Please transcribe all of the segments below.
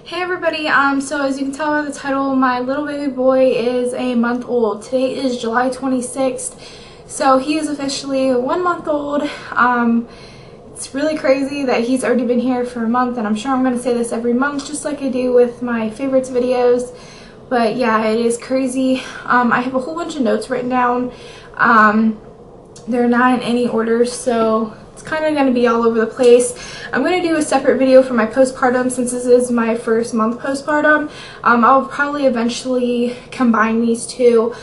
Hey everybody, so as you can tell by the title, my little baby boy is a month old. Today is July 26th, so he is officially 1 month old. It's really crazy that he's already been here for a month, and I'm sure I'm going to say this every month just like I do with my favorites videos. But yeah, it is crazy. I have a whole bunch of notes written down. They're not in any order, so it's kind of going to be all over the place. I'm going to do a separate video for my postpartum since this is my first month postpartum. I'll probably eventually combine these two.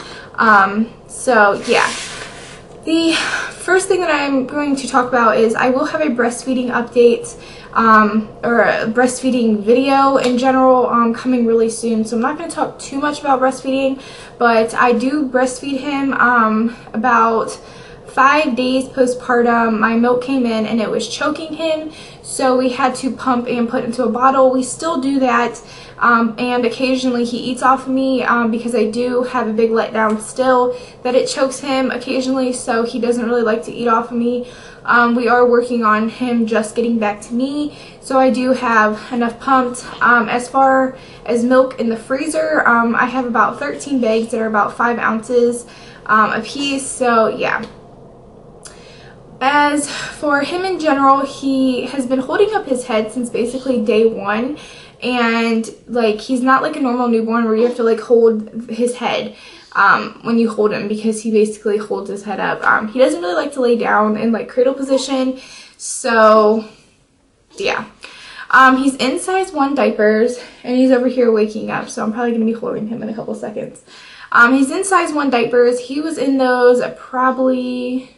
So yeah. The first thing that I'm going to talk about is I will have a breastfeeding update or a breastfeeding video in general coming really soon. So I'm not going to talk too much about breastfeeding, but I do breastfeed him about 5 days postpartum. My milk came in and it was choking him, so we had to pump and put into a bottle. We still do that, and occasionally he eats off of me because I do have a big letdown still that it chokes him occasionally, so he doesn't really like to eat off of me. We are working on him just getting back to me, so I do have enough pumped. As far as milk in the freezer, I have about 13 bags that are about 5 ounces a piece, so yeah. As for him in general, he has been holding up his head since basically day one, and like he's not like a normal newborn where you have to like hold his head when you hold him, because he basically holds his head up. He doesn't really like to lay down in like cradle position, so yeah. He's in size 1 diapers, and he's over here waking up, so I'm probably going to be holding him in a couple seconds. He's in size 1 diapers. He was in those at probably,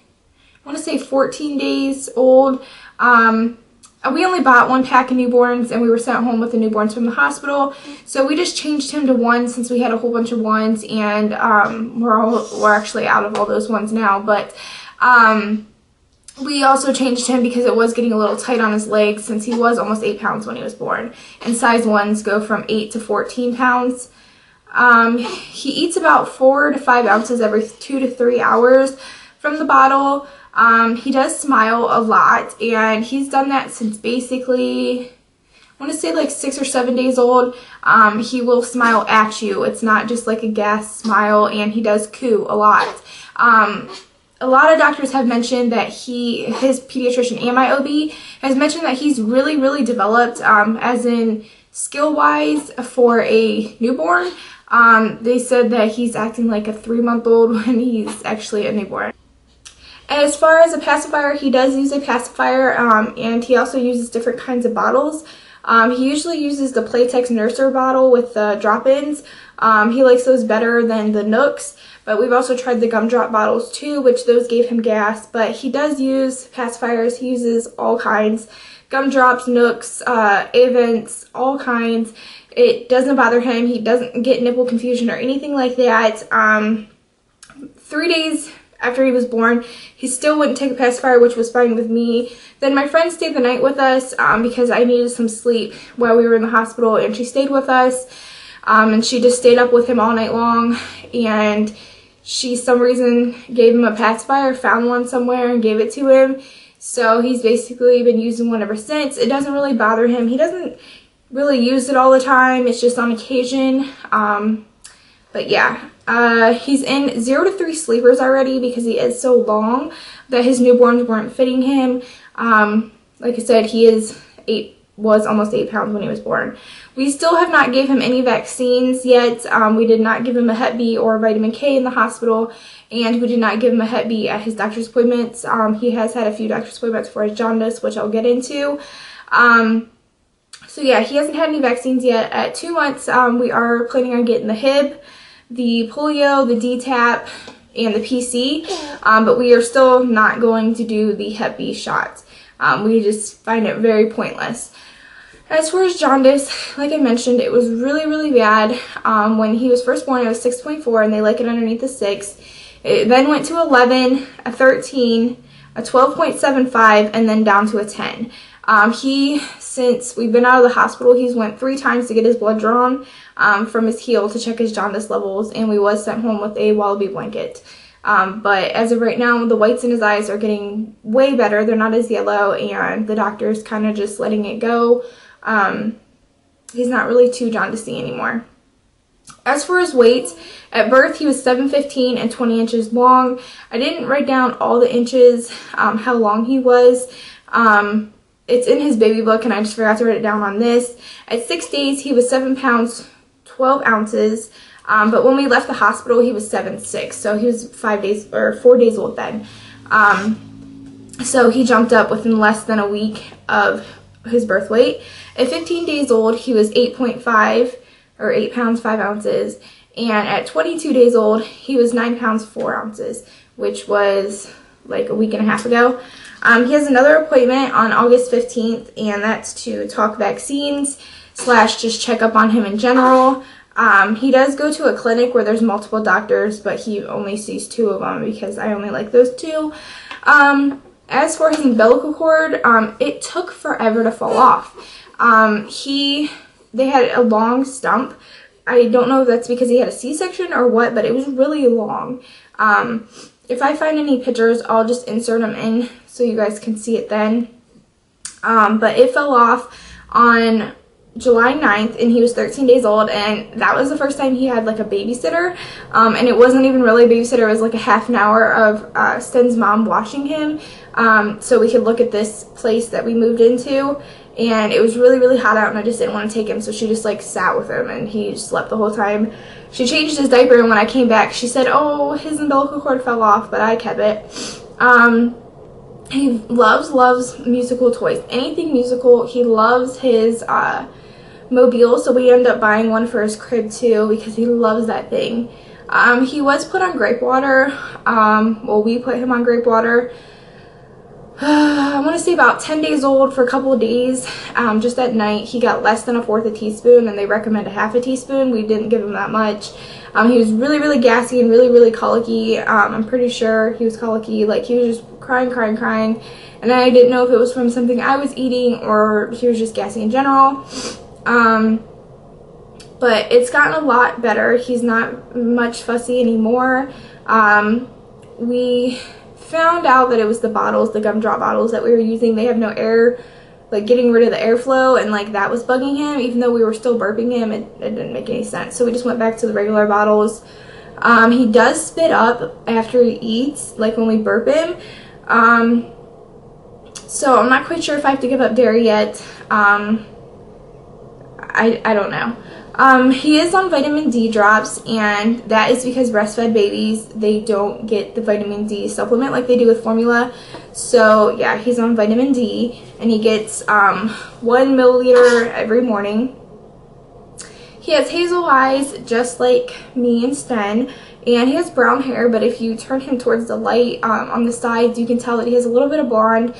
I want to say 14 days old. We only bought 1 pack of newborns, and we were sent home with the newborns from the hospital, so we just changed him to 1 since we had a whole bunch of 1s, and we're actually out of all those 1s now. But we also changed him because it was getting a little tight on his legs, since he was almost 8 pounds when he was born, and size 1s go from 8 to 14 pounds. He eats about 4 to 5 ounces every 2 to 3 hours from the bottle. He does smile a lot, and he's done that since basically, I want to say like 6 or 7 days old. He will smile at you. It's not just like a gas smile, and he does coo a lot. A lot of doctors have mentioned that his pediatrician and my OB has mentioned that he's really developed, as in skill-wise for a newborn. They said that he's acting like a 3-month-old when he's actually a newborn. As far as a pacifier, he does use a pacifier, and he also uses different kinds of bottles. He usually uses the Playtex Nurser bottle with the drop-ins. He likes those better than the Nooks, but we've also tried the gumdrop bottles too, which those gave him gas. But he does use pacifiers. He uses all kinds. Gumdrops, Nooks, Avents, all kinds. It doesn't bother him. He doesn't get nipple confusion or anything like that. 3 days after he was born, he still wouldn't take a pacifier, which was fine with me. Then my friend stayed the night with us because I needed some sleep while we were in the hospital, and she stayed with us, and she just stayed up with him all night long, and she, some reason, gave him a pacifier, found one somewhere and gave it to him. So he's basically been using one ever since. It doesn't really bother him. He doesn't really use it all the time. It's just on occasion. But yeah. He's in 0 to 3 sleepers already because he is so long that his newborns weren't fitting him. Like I said, he was almost 8 pounds when he was born. We still have not gave him any vaccines yet. We did not give him a Hep B or vitamin K in the hospital, and we did not give him a Hep B at his doctor's appointments. He has had a few doctor's appointments for his jaundice, which I'll get into. So yeah, he hasn't had any vaccines yet. At 2 months, we are planning on getting the Hib, the polio, the DTaP, and the PC, but we are still not going to do the Hep B shots. We just find it very pointless. As for his jaundice, like I mentioned, it was really bad. When he was first born, it was 6.4, and they like it underneath the 6. It then went to 11, a 13, a 12.75, and then down to a 10. Since we've been out of the hospital, he's went 3 times to get his blood drawn from his heel to check his jaundice levels, and we was sent home with a wallaby blanket. But as of right now, the whites in his eyes are getting way better. They're not as yellow, and the doctor's kind of just letting it go. he's not really too jaundicey anymore. As for his weight, at birth he was 7'15" and 20 inches long. I didn't write down all the inches, how long he was. It's in his baby book and I just forgot to write it down on this. At 6 days he was 7 pounds 12 ounces, but when we left the hospital he was 7'6", so he was 4 days old then. So he jumped up within less than a week of his birth weight. At 15 days old he was 8.5 or 8 pounds 5 ounces, and at 22 days old he was 9 pounds 4 ounces, which was like a week and a half ago. He has another appointment on August 15th, and that's to talk vaccines / just check up on him in general. He does go to a clinic where there's multiple doctors, but he only sees 2 of them because I only like those 2. As for his umbilical cord, it took forever to fall off. They had a long stump. I don't know if that's because he had a C-section or what, but it was really long. If I find any pictures, I'll just insert them in so you guys can see it then. But it fell off on July 9th, and he was 13 days old, and that was the first time he had like a babysitter. And it wasn't even really a babysitter, it was like a half an hour of Sten's mom watching him, so we could look at this place that we moved into. And it was really, really hot out, and I just didn't want to take him, so she just like sat with him, and he slept the whole time. She changed his diaper, and when I came back, she said, oh, his umbilical cord fell off, but I kept it. He loves musical toys. Anything musical. He loves his mobile, so we ended up buying one for his crib too, because he loves that thing. He was put on grape water. Well, we put him on grape water. I want to say about 10 days old for a couple of days. Just at night he got less than 1/4 teaspoon, and they recommend 1/2 teaspoon. We didn't give him that much. He was really, really gassy and really, really colicky. I'm pretty sure he was colicky. Like, he was just crying, and I didn't know if it was from something I was eating or he was just gassy in general. But it's gotten a lot better. He's not much fussy anymore. We found out that it was the bottles, the gumdrop bottles that we were using. They have no air, like getting rid of the airflow, and like that was bugging him. Even though we were still burping him, it didn't make any sense. So we just went back to the regular bottles. He does spit up after he eats, like when we burp him. So I'm not quite sure if I have to give up dairy yet. I don't know. He is on vitamin D drops, and that is because breastfed babies, they don't get the vitamin D supplement like they do with formula. So yeah, he's on vitamin D, and he gets 1 milliliter every morning. He has hazel eyes just like me and Sten, and he has brown hair, but if you turn him towards the light on the sides, you can tell that he has a little bit of blonde.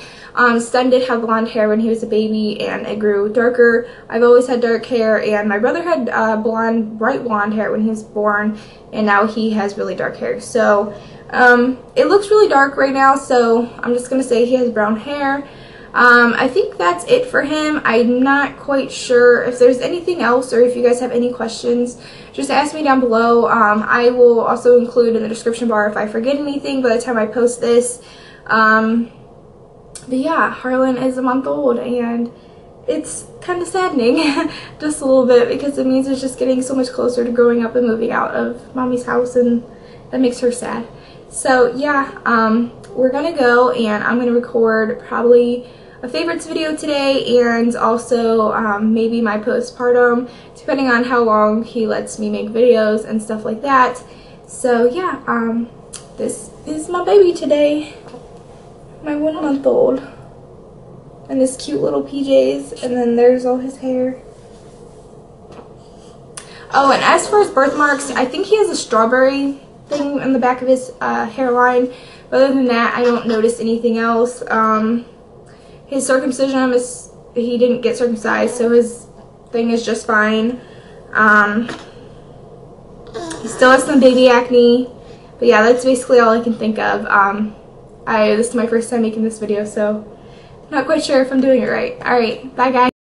Sten did have blonde hair when he was a baby, and it grew darker. I've always had dark hair, and my brother had bright blonde hair when he was born, and now he has really dark hair. So it looks really dark right now, so I'm just going to say he has brown hair. I think that's it for him. I'm not quite sure if there's anything else, or if you guys have any questions, just ask me down below. I will also include in the description bar if I forget anything by the time I post this. But yeah, Harlan is a month old, and it's kind of saddening just a little bit, because it means it's just getting so much closer to growing up and moving out of mommy's house, and that makes her sad. So yeah, we're gonna go, and I'm gonna record probably a favorites video today, and also maybe my postpartum, depending on how long he lets me make videos and stuff like that. So yeah, this is my baby today, my 1 month old, and his cute little PJs, and then there's all his hair. Oh, and as for his birthmarks, I think he has a strawberry thing in the back of his hairline, but other than that, I don't notice anything else. His circumcision is, he didn't get circumcised, so his thing is just fine. He still has some baby acne, but yeah, that's basically all I can think of. This is my first time making this video, so I'm not quite sure if I'm doing it right. Alright, bye guys.